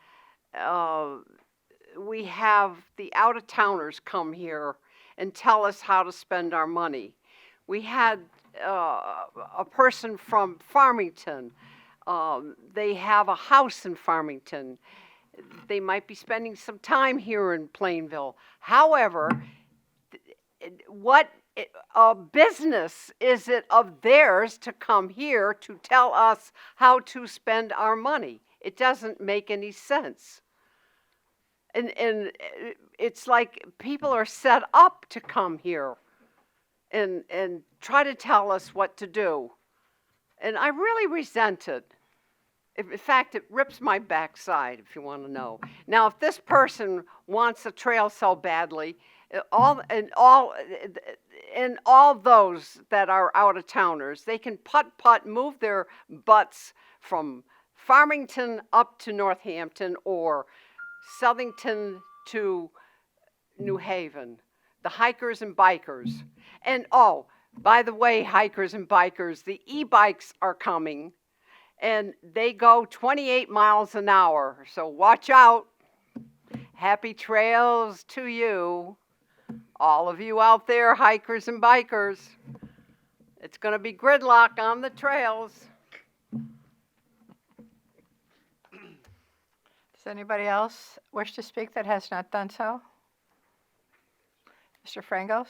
we have the out-of-towners come here and tell us how to spend our money. We had a person from Farmington. They have a house in Farmington. They might be spending some time here in Plainville. However, what business is it of theirs to come here to tell us how to spend our money? It doesn't make any sense. And it's like people are set up to come here and try to tell us what to do. And I really resent it. In fact, it rips my backside, if you want to know. Now, if this person wants a trail so badly, all those that are out-of-towners, they can putt, move their butts from Farmington up to Northampton or Southington to New Haven, the hikers and bikers. And oh, by the way, hikers and bikers, the e-bikes are coming. and they go 28 miles an hour. So watch out. Happy trails to you, all of you out there, hikers and bikers. It's going to be gridlock on the trails. Does anybody else wish to speak that has not done so? Mr. Frangos?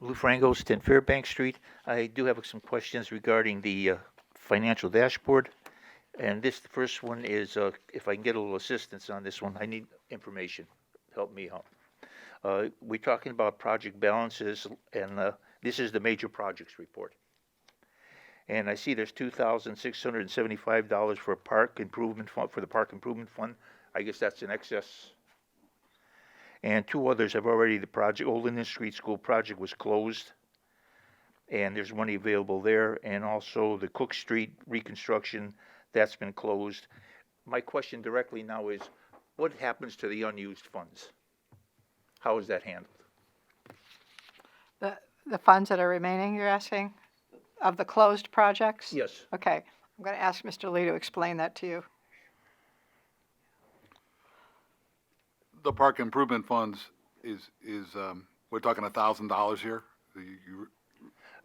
Lou Frangos, 10 Fairbank Street. I do have some questions regarding the financial dashboard. And the first one is, if I can get a little assistance on this one, I need information. Help me out. We're talking about project balances, and this is the major projects report. And I see there's $2,675 for park improvement fund, for the park improvement fund. I guess that's in excess. And two others have already, the project, Old Linden Street School project was closed, and there's money available there. And also the Cook Street reconstruction, that's been closed. My question directly now is, what happens to the unused funds? How is that handled? The funds that are remaining, you're asking, of the closed projects? Yes. Okay, I'm going to ask Mr. Lee to explain that to you. The park improvement funds is we're talking $1,000 here.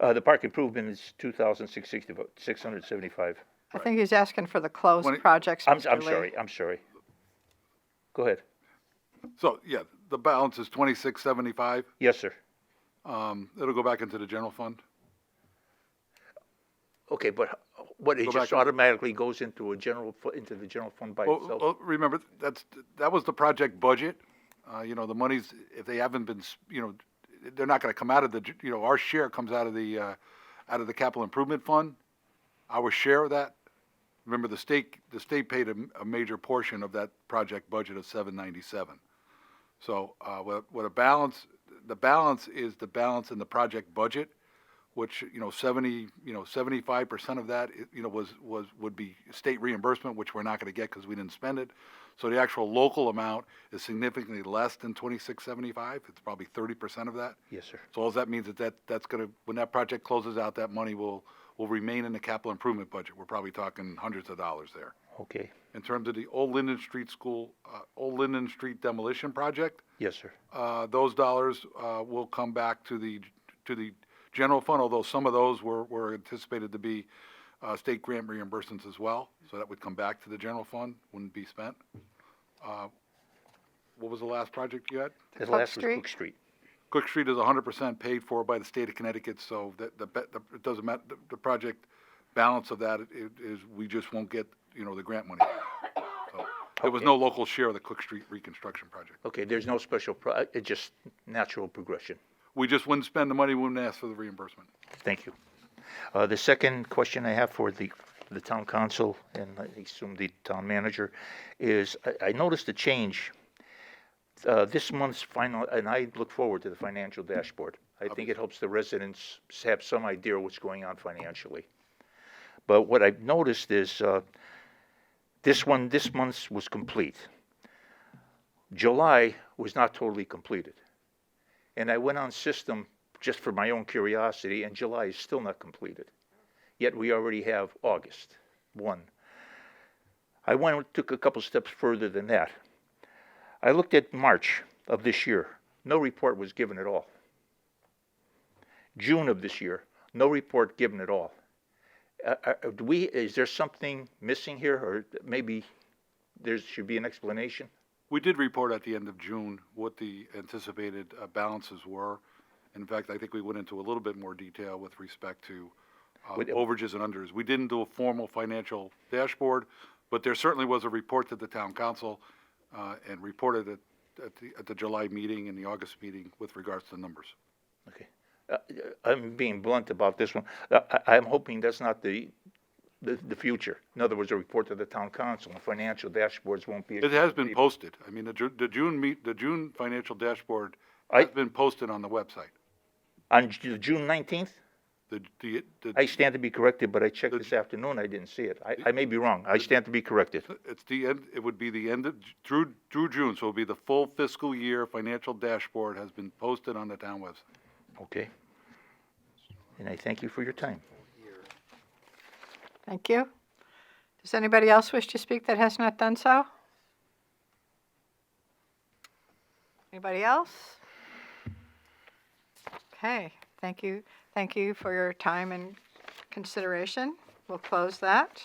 The park improvement is $2,675. I think he's asking for the closed When it- projects, I'm Mr. Lee. sorry, I'm sorry. Go ahead. So, yeah, the balance is $2,675. Yes, sir. It'll go back into the general fund. Okay, but what, it Go just back. automatically goes into a into the general fund by itself? Well, remember, that was the project budget. The monies, if they haven't been, they're not gonna come out of the, our share comes out of the capital improvement fund. Our share of that, remember, the state paid a major portion of that project budget of $797. So, what a balance, the balance is the balance in the project budget, which, 75% of that, would be state reimbursement, which we're not gonna get because we didn't spend it. So the actual local amount is significantly less than $2,675. It's probably 30% of that. Yes, sir. So all that means is that's gonna, when that project closes out, that money will remain in the capital improvement budget. We're probably talking hundreds of dollars there. Okay. In terms of the Old Linden Street School, Old Linden Street demolition project, Yes, sir. those dollars will come back to the general fund, although some of those were anticipated to be state grant reimbursements as well. So that would come back to the general fund, wouldn't be spent. What was the last project you had? The last was Cook Street. Cook Street is 100% paid for by the state of Connecticut, so it doesn't matter, the project balance of that is, we just won't get, the grant money. So there was Okay. no local share of the Cook Street reconstruction project. Okay, there's no special, it's just natural progression. We just wouldn't spend the money, we wouldn't ask for the reimbursement. Thank you. The second question I have for the town council, and I assume the town manager, is I noticed a change. This month's final, and I look forward to the financial dashboard. I think it helps the residents have some idea what's going on financially. But what I've noticed is this month's was complete. July was not totally completed. And I went on system just for my own curiosity, and July is still not completed. Yet we already have August 1. I took a couple steps further than that. I looked at March of this year. No report was given at all. June of this year, no report given at all. Is there something missing here, or maybe there should be an explanation? We did report at the end of June what the anticipated balances were. In fact, I think we went into a little bit more detail with respect to overages and unders. We didn't do a formal financial dashboard, but there certainly was a report to the town council and reported at the July meeting and the August meeting with regards to numbers. Okay. I'm being blunt about this one. I'm hoping that's not the future. In other words, a report to the town council and financial dashboards won't be. It has been posted. I mean, the June financial dashboard has been posted on the website. On June 19th? I stand to be corrected, but I checked this afternoon, I didn't see it. I may be wrong. I stand to be corrected. It's the end, it would be the end of, through June, so it'll be the full fiscal year financial dashboard has been posted on the town website. Okay. And I thank you for your time. Thank you. Does anybody else wish to speak that has not done so? Anybody else? Okay, thank you. Thank you for your time and consideration. We'll close that.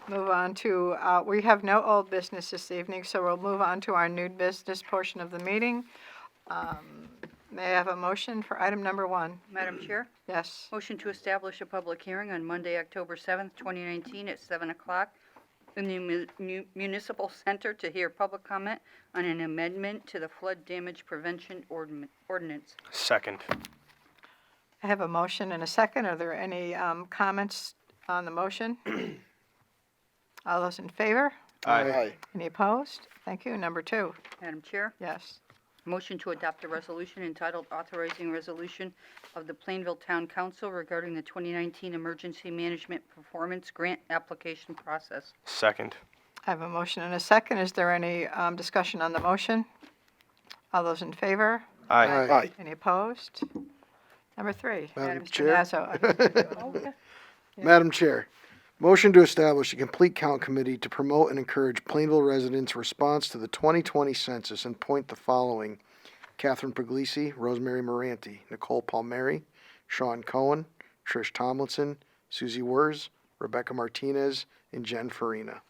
Move on to, we have no old business this evening, so we'll move on to our new business portion of the meeting. May I have a motion for item number 1? Madam Chair, Yes. motion to establish a public hearing on Monday, October 7th, 2019 at 7 o'clock in the Municipal Center to hear public comment on an amendment to the flood damage prevention ordinance. Second. I have a motion and a second. Are there any comments on the motion? All those in favor? Aye. Any opposed? Thank you. Number 2? Madam Chair, Yes. motion to adopt a resolution entitled Authorizing Resolution of the Plainville Town Council regarding the 2019 Emergency Management Performance Grant Application Process. Second. I have a motion and a second. Is there any discussion on the motion? All those in favor? Aye. Aye. Any opposed? Number 3. Madam Mr. Chair? Nazzo. Madam Chair, motion to establish a complete count committee to promote and encourage Plainville residents' response to the 2020 census and appoint the following: Catherine Puglisi, Rosemary Moranti, Nicole Palmieri, Sean Cohen, Trish Tomlinson, Susie Wurz, Rebecca Martinez, and Jen Farina.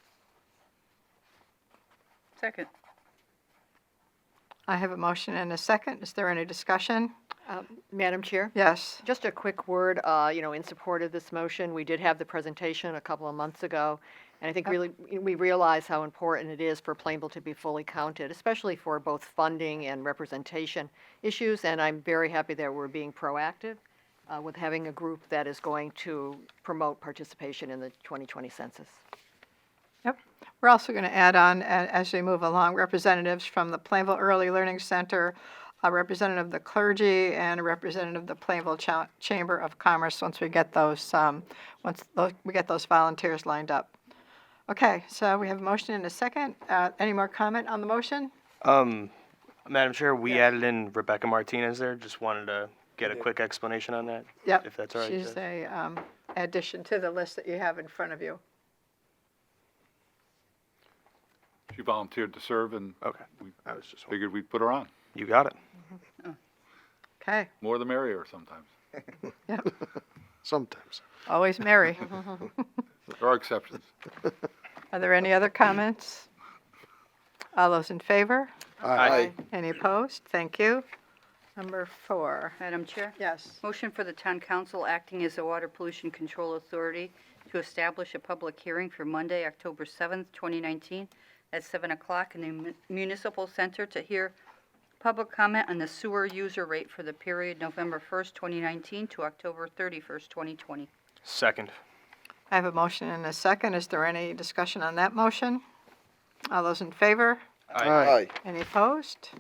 Second. I have a motion and a second. Is there any discussion? Madam Chair? Yes. Just a quick word, in support of this motion. We did have the presentation a couple of months ago, and I think really we realize how important it is for Plainville to be fully counted, especially for both funding and representation issues, and I'm very happy that we're being proactive with having a group that is going to promote participation in the 2020 census. Yep. We're also going to add on, as we move along, representatives from the Plainville Early Learning Center, a representative of the clergy, and a representative of the Plainville Chamber of Commerce once we get those volunteers lined up. Okay, so we have a motion and a second. Any more comment on the motion? Madam Chair, we added in Rebecca Martinez there. Just wanted to get a quick explanation on that. Yep. If that's all right. She's Judge. a addition to the list that you have in front of you. She volunteered to serve, and Okay. we I was just. figured we'd put her on. You got it. Okay. More the merrier sometimes. Yep. Sometimes. Always merry. There are exceptions. Are there any other comments? All those in favor? Aye. Any opposed? Thank you. Number 4. Madam Chair? Yes. Motion for the Town Council acting as the Water Pollution Control Authority to establish a public hearing for Monday, October 7th, 2019 at 7 o'clock in the Municipal Center to hear public comment on the sewer user rate for the period November 1st, 2019 to October 31st, 2020. Second. I have a motion and a second. Is there any discussion on that motion? All those in favor? Aye. Any opposed?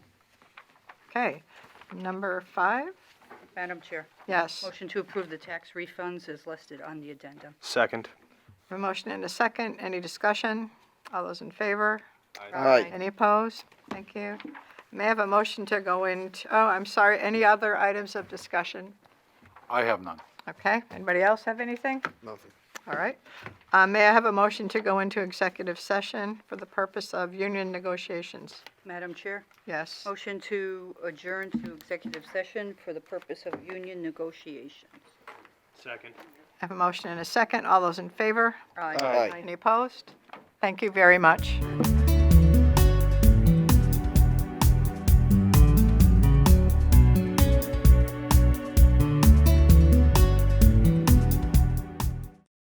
Okay. Number 5? Madam Chair? Yes. Motion to approve the tax refunds is listed on the addendum. Second. A motion and a second. Any discussion? All those in favor? Aye. Any opposed? Thank you. May I have a motion to go into, I'm sorry, any other items of discussion? I have none. Okay. Anybody else have anything? Nothing. All right. May I have a motion to go into executive session for the purpose of union negotiations? Madam Chair? Yes. Motion to adjourn to executive session for the purpose of union negotiations. Second. I have a motion and a second. All those in favor? Aye. Aye. Any opposed? Thank you very much.